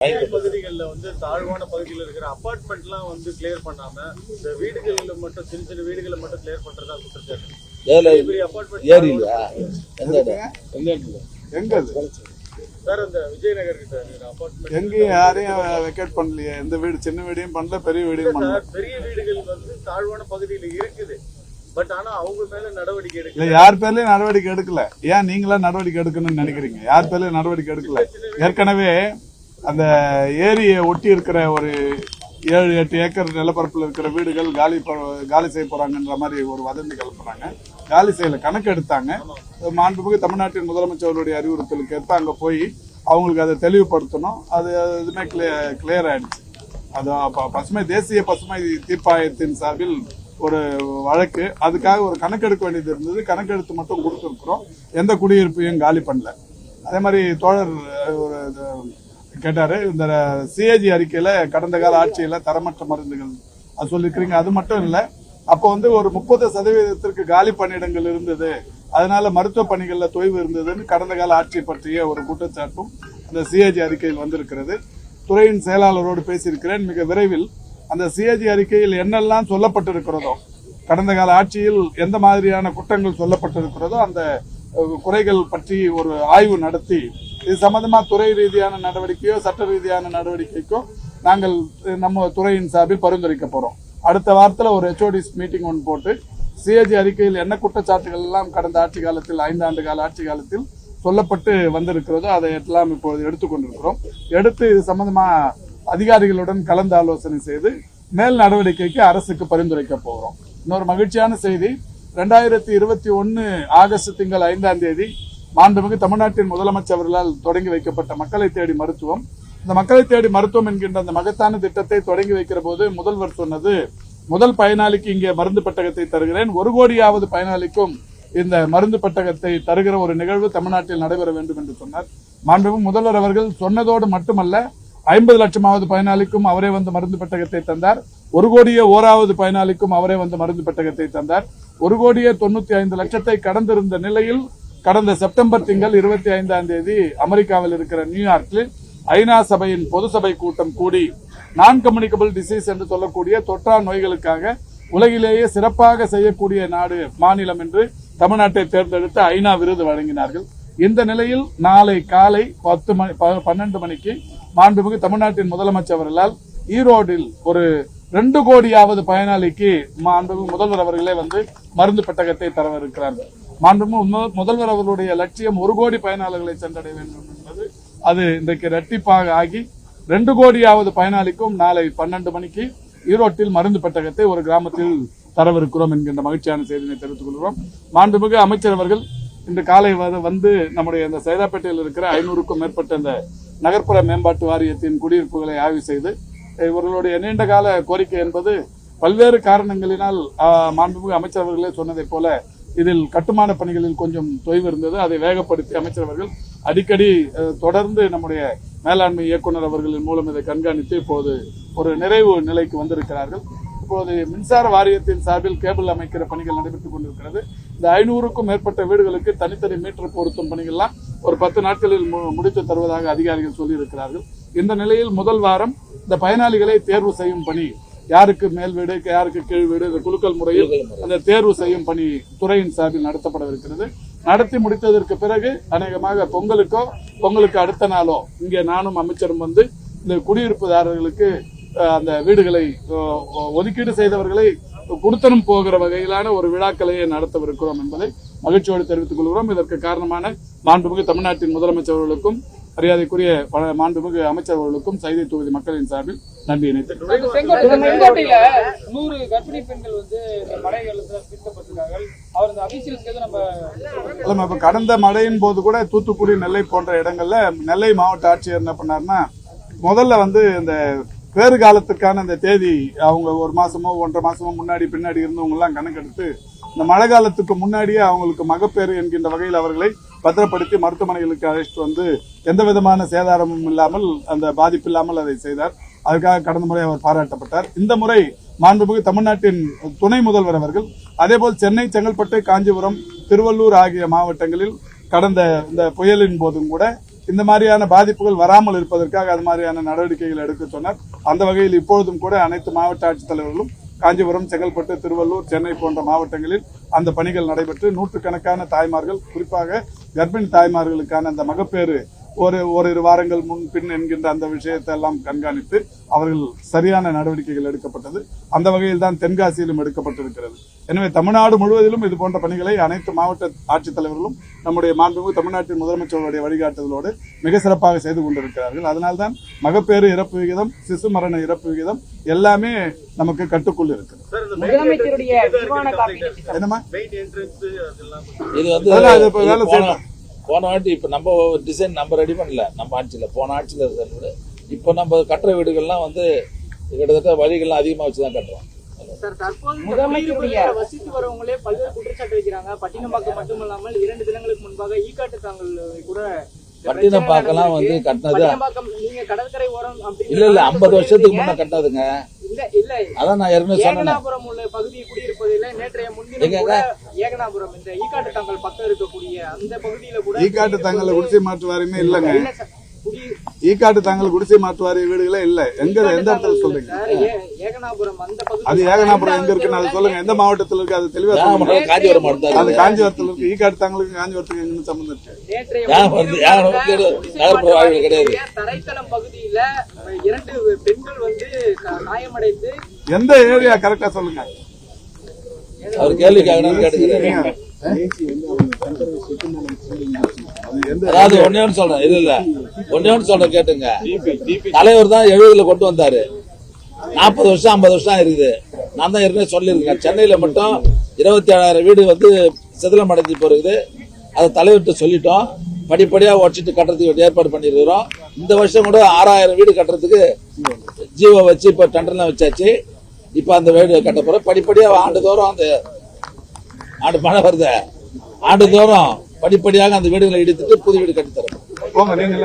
பகுதிகளில் வந்து தாழ்வான பகுதியில் இருக்கிற அபார்ட்மெண்ட்லாம் வந்து கிளியர் பண்ணாம இந்த வீடுகளில் மட்டும் சின்ன சின்ன வீடுகளை மட்டும் கிளியர் பண்றதா குற்றச்சாட்டு. சார் அந்த விஜயநகர் கிட்ட அபார்ட்மெண்ட் எங்கேயும் யாரையும் வெக்கேட் பண்ணலையே. எந்த வீடு சின்ன வீடையும் பண்ணல, பெரிய வீடையும் பண்ணல. பெரிய வீடுகள் வந்து தாழ்வான பகுதியில் இருக்குது. பட் ஆனா அவங்க மேல நடவடிக்கை எடுக்கல. யார் பேர்லயும் நடவடிக்கை எடுக்கல. ஏன் நீங்களா நடவடிக்கை எடுக்கணும்னு நினைக்கிறீங்க? யார் பேர்லயும் நடவடிக்கை எடுக்கல. ஏற்கனவே அந்த ஏரியை ஒட்டி இருக்கிற ஒரு 7-8 ஏக்கர் நிலப்பரப்பில் இருக்கிற வீடுகள் காலி செய்ய போறாங்கன்ற மாதிரி ஒரு வதந்தி கிளப்புறாங்க. காலி செய்யல, கணக்கு எடுத்தாங்க. மாண்புமிகு தமிழ்நாட்டின் முதலமைச்சருடைய அறிவுறுத்தலுக்கு ஏற்ப அங்க போய் அவங்களுக்கு அதை தெளிவுபடுத்தணும். அது எதுவுமே கிளியர் ஆயிடுச்சு. அது தேசிய பசுமை தீர்ப்பாயத்தின் சார்பில் ஒரு வழக்கு, அதுக்காக ஒரு கணக்கெடுக்க வேண்டியது இருந்தது. கணக்கெடுத்து மட்டும் கொடுத்துருக்கிறோம். எந்த குடியிருப்பையும் காலி பண்ணல. அதே மாதிரி தோழர் கேட்டாரு, இந்த சிஏஜி அறிக்கையில கடந்த கால ஆட்சியில தரமற்ற மருந்துகள் அது சொல்லிருக்கிறீங்க. அது மட்டும் இல்ல, அப்போ வந்து ஒரு 30% காலி பணியிடங்கள் இருந்தது, அதனால மருத்துவ பணிகள்ல தொய்வு இருந்ததுன்னு கடந்த கால ஆட்சி பற்றிய ஒரு குற்றச்சாட்டும் அந்த சிஏஜி அறிக்கையில் வந்திருக்கிறது. துறையின் செயலாளரோடு பேசியிருக்கிறேன். மிக விரைவில் அந்த சிஏஜி அறிக்கையில் என்னெல்லாம் சொல்லப்பட்டிருக்கிறதோ, கடந்த கால ஆட்சியில் எந்த மாதிரியான குற்றங்கள் சொல்லப்பட்டிருக்கிறதோ அந்த குறைகள் பற்றி ஒரு ஆய்வு நடத்தி இது சம்பந்தமா துறை ரீதியான நடவடிக்கையோ சட்ட ரீதியான நடவடிக்கைக்கோ நாங்கள் நம்ம துறையின் சார்பில் பரிந்துரைக்க போறோம். அடுத்த வாரத்தில் ஒரு HOD மீட்டிங் ஒன்று போட்டு சிஏஜி அறிக்கையில் என்ன குற்றச்சாட்டுகள் எல்லாம் கடந்த ஆட்சி காலத்தில் 5 ஆண்டு கால ஆட்சி காலத்தில் சொல்லப்பட்டு வந்திருக்கிறதோ அதை எல்லாம் இப்போது எடுத்துக்கொண்டிருக்கிறோம். எடுத்து இது சம்பந்தமா அதிகாரிகளுடன் கலந்து ஆலோசனை செய்து மேல் நடவடிக்கைக்கு அரசுக்கு பரிந்துரைக்க போகிறோம். இன்னொரு மகிழ்ச்சியான செய்தி, 2021 ஆகஸ்ட் திங்கள் 5ஆம் தேதி மாண்புமிகு தமிழ்நாட்டின் முதலமைச்சர் அவர்களால் தொடங்கி வைக்கப்பட்ட மக்களை தேடி மருத்துவம். இந்த மக்களை தேடி மருத்துவம் என்கின்ற அந்த மகத்தான திட்டத்தை தொடங்கி வைக்கிற போது முதல்வர் சொன்னது, முதல் பயனாளிக்கு இங்கே மருந்து பெட்டகத்தை தருகிறேன், 1 கோடியாவது பயனாளிக்கும் இந்த மருந்து பெட்டகத்தை தருகிற ஒரு நிகழ்வு தமிழ்நாட்டில் நடைபெற வேண்டும் என்று சொன்னார். மாண்புமிகு முதல்வர் அவர்கள் சொன்னதோடு மட்டுமல்ல, 50 லட்சமாவது பயனாளிக்கும் அவரே வந்து மருந்து பெட்டகத்தை தந்தார். 1 கோடியே 1வது பயனாளிக்கும் அவரே வந்து மருந்து பெட்டகத்தை தந்தார். 1 கோடியே 95 லட்சத்தை கடந்திருந்த நிலையில் கடந்த செப்டம்பர் திங்கள் 25ஆம் தேதி அமெரிக்காவில் இருக்கிற நியூயார்க்கில் ஐநா சபையின் பொது சபை கூட்டம் கூடி நான் கம்யூனிகபிள் டிசீஸ் என்று சொல்லக்கூடிய தொற்றா நோய்களுக்காக உலகிலேயே சிறப்பாக செய்யக்கூடிய மாநிலம் என்று தமிழ்நாட்டை தேர்ந்தெடுத்து ஐநா விருது வழங்கினார்கள். இந்த நிலையில் நாளை காலை 12 மணிக்கு மாண்புமிகு தமிழ்நாட்டின் முதலமைச்சர் அவர்களால் ஈரோடில் ஒரு 2 கோடியாவது பயனாளிக்கு மாண்புமிகு முதல்வர் அவர்களே வந்து மருந்து பெட்டகத்தை தரவிருக்கிறார்கள். மாண்புமிகு முதல்வர் அவர்களுடைய லட்சியம் 1 கோடி பயனாளர்களை சென்றடைய வேண்டும் என்பது. அது இன்றைக்கு இரட்டிப்பாக ஆகி 2 கோடியாவது பயனாளிக்கும் நாளை 12 மணிக்கு ஈரோட்டில் மருந்து பெட்டகத்தை ஒரு கிராமத்தில் தரவிருக்கிறோம் என்கின்ற மகிழ்ச்சியான செய்தியை தெரிவித்துக் கொள்கிறோம். மாண்புமிகு அமைச்சர் அவர்கள் இன்று காலை வந்து நம்முடைய இந்த சைதாப்பேட்டையில் இருக்கிற 500க்கும் மேற்பட்ட இந்த நகர்ப்புற மேம்பாட்டு வாரியத்தின் குடியிருப்புகளை ஆய்வு செய்து இவர்களுடைய நீண்ட கால கோரிக்கை என்பது பல்வேறு காரணங்களினால் மாண்புமிகு அமைச்சர் அவர்களே சொன்னதைப் போல இதில் கட்டுமான பணிகளில் கொஞ்சம் தொய்வு இருந்தது. அதை வேகப்படுத்தி அமைச்சர் அவர்கள் அடிக்கடி தொடர்ந்து நம்முடைய மேலாண்மை இயக்குநர் அவர்களின் மூலம் இதை கண்காணித்து இப்போது ஒரு நிறைவு நிலைக்கு வந்திருக்கிறார்கள். இப்போது மின்சார வாரியத்தின் சார்பில் கேபிள் அமைக்கிற பணிகள் நடைபெற்றுக் கொண்டிருக்கிறது. இந்த 500க்கும் மேற்பட்ட வீடுகளுக்கு தனித்தனி மீட்டர் பொருத்தும் பணிகள்லாம் ஒரு 10 நாட்களில் முடித்து தருவதாக அதிகாரிகள் சொல்லியிருக்கிறார்கள். இந்த நிலையில் முதல் வாரம் இந்த பயனாளிகளை தேர்வு செய்யும் பணி, யாருக்கு மேல் வீடு யாருக்கு கீழ் வீடு, இந்த குலுக்கல் முறையில் அந்த தேர்வு செய்யும் பணி துறையின் சார்பில் நடத்தப்படவிருக்கிறது. நடத்தி முடித்ததற்கு பிறகு அநேகமாக பொங்கலுக்கு அடுத்த நாளோ இங்கே நானும் அமைச்சரும் வந்து இந்த குடியிருப்புதாரர்களுக்கு அந்த வீடுகளை ஒதுக்கீடு செய்தவர்களை கொடுத்தனும் போகிற வகையிலான ஒரு விழாக்களையே நடத்தவிருக்கிறோம் என்பதை மகிழ்ச்சியோடு தெரிவித்துக் கொள்கிறோம். இதற்கு காரணமான மாண்புமிகு தமிழ்நாட்டின் முதலமைச்சர் அவர்களுக்கும் மரியாதைக்குரிய மாண்புமிகு அமைச்சர் அவர்களுக்கும் செய்தி தொகுதி மக்களின் சார்பில் நன்றியினை செங்கோட்டையில 100 கர்ப்பிணி பெண்கள் வந்து மழை வெள்ளத்தில் மீட்கப்பட்டிருக்கார்கள். அவர் இந்த அபிஷேகம் இப்ப கடந்த மழையின் போது கூட தூத்துக்குடி, நெல்லை போன்ற இடங்கள்ல நெல்லை மாவட்ட ஆட்சியர் என்ன பண்ணாருன்னா, முதல்ல வந்து இந்த பேறு காலத்திற்கான அந்த தேதி அவங்க 1 மாசமோ 1.5 மாசமோ முன்னாடி பின்னாடி இருந்தவங்க எல்லாம் கணக்கெடுத்து இந்த மழை காலத்துக்கு முன்னாடியே அவங்களுக்கு மகப்பேறு என்கின்ற வகையில் அவர்களை பத்திரப்படுத்தி மருத்துவமனைகளுக்கு அழைச்சிட்டு வந்து எந்த விதமான சேதாரமும் இல்லாமல் அந்த பாதிப்பு இல்லாமல் அதை செய்தார். அதுக்காக கடந்த முறை அவர் பாராட்டப்பட்டார். இந்த முறை மாண்புமிகு தமிழ்நாட்டின் துணை முதல்வர் அவர்கள் அதேபோல் சென்னை, செங்கல்பட்டு, காஞ்சிபுரம், திருவள்ளூர் ஆகிய மாவட்டங்களில் கடந்த இந்த புயலின் போதும் கூட இந்த மாதிரியான பாதிப்புகள் வராமல் இருப்பதற்காக அது மாதிரியான நடவடிக்கைகள் எடுக்க சொன்னார். அந்த வகையில் இப்பொழுதும் கூட அனைத்து மாவட்ட ஆட்சித்தலைவர்களும் காஞ்சிபுரம், செங்கல்பட்டு, திருவள்ளூர், சென்னை போன்ற மாவட்டங்களில் அந்த பணிகள் நடைபெற்று நூற்றுக்கணக்கான தாய்மார்கள், குறிப்பாக கர்ப்பிணி தாய்மார்களுக்கான அந்த மகப்பேறு ஓரிரு வாரங்கள் முன் பின் என்கின்ற அந்த விஷயத்தை எல்லாம் கண்காணித்து அவர்கள் சரியான நடவடிக்கைகள் எடுக்கப்பட்டது. அந்த வகையில் தான் தென்காசியிலும் எடுக்கப்பட்டிருக்கிறது. எனவே தமிழ்நாடு முழுவதிலும் இது போன்ற பணிகளை அனைத்து மாவட்ட ஆட்சித்தலைவர்களும் நம்முடைய மாண்புமிகு தமிழ்நாட்டின் முதலமைச்சருடைய வழிகாட்டுதலோடு மிக சிறப்பாக செய்து கொண்டிருக்கிறார்கள். அதனால்தான் மகப்பேறு இறப்பு விகிதம், சிசு மரண இறப்பு விகிதம் எல்லாமே நமக்கு கட்டுக்குள் இருக்கிறது. என்னமா போன வாட்டி இப்ப நம்ம டிசைன் நம்ம ரெடி பண்ணல, நம்ம ஆட்சியில போன ஆட்சியில இருக்கிறது. இப்ப நம்ம கட்டுற வீடுகள்லாம் வந்து கிட்டத்தட்ட வழிகள்லாம் அதிகமா வச்சுதான் கட்டுறோம். வசித்து வரவங்களே பல்வேறு குற்றச்சாட்டு வைக்கிறாங்க. பட்டினப்பாக்கம் மட்டுமல்லாமல் 2 தினங்களுக்கு முன்பாக ஈக்காட்டு தாங்கல் கூட பட்டினப்பாக்கம் வந்து கட்டினது நீங்க கடற்கரை ஓரம் இல்ல 50 வருஷத்துக்கு முன்ன கட்டாதுங்க. இல்ல அதான் நான் ஏற்கனவே சொன்னேன். ஏகனாபுரம் உள்ள பகுதியை குடியிருப்பதில் நேற்றைய முன்தினம் கூட ஏகனாபுரம் இந்த ஈக்காட்டு தாங்கல் பக்கம் இருக்கக்கூடிய அந்த பகுதியில கூட ஈக்காட்டு தாங்கல் குடிசை மாற்று வாரியமே இல்லங்க. ஈக்காட்டு தாங்கல் குடிசை மாற்று வாரிய வீடுகளே இல்ல. எந்த இடத்துல சொல்றீங்க? ஏகனாபுரம் அந்த பகுதி. அது ஏகனாபுரம் எங்க இருக்குன்னு அது சொல்லுங்க. எந்த மாவட்டத்தில் இருக்கு அது தெளிவா சொல்லுங்க. காஞ்சிபுரம் மாவட்டம். அது காஞ்சிபுரத்தில் இருக்கு. ஈக்காட்டு தாங்கலுக்கு காஞ்சிபுரத்துக்கு என்ன சம்பந்தம் இருக்கு? கிடையாது. தரைத்தளம் பகுதியில 2 பெண்கள் வந்து காயமடைந்து எந்த ஏரியா கரெக்டா சொல்லுங்க. அவர் கேள்வி கேட்கிறேன். அதாவது ஒன்னே சொல்றேன். இல்ல ஒன்னே சொல்றேன் கேட்டுங்க. தலைவர் தான் 70ல கொண்டு வந்தாரு. 40 வருஷம் 50 வருஷம் இருக்குது. நான் தான் ஏற்கனவே சொல்லியிருக்கேன். சென்னையில மட்டும் 27,000 வீடு வந்து சிதிலம் அடைஞ்சு போறது. அதை தலைவர்கிட்ட சொல்லிட்டோம். படிப்படியா உடச்சிட்டு கட்டுறதுக்கு ஏற்பாடு பண்ணிருக்கிறோம். இந்த வருஷம் கூட 6,000 வீடு கட்டுறதுக்கு ஜீவோ வச்சு இப்ப டெண்டர்லாம் வச்சாச்சு. இப்ப அந்த வீடு கட்ட போறோம். படிப்படியா ஆண்டுதோறும் அந்த ஆண்டு மழை வருது. ஆண்டுதோறும் படிப்படியாக அந்த வீடுகளை இடித்துட்டு புது வீடு கட்டித்தரோம். நீங்க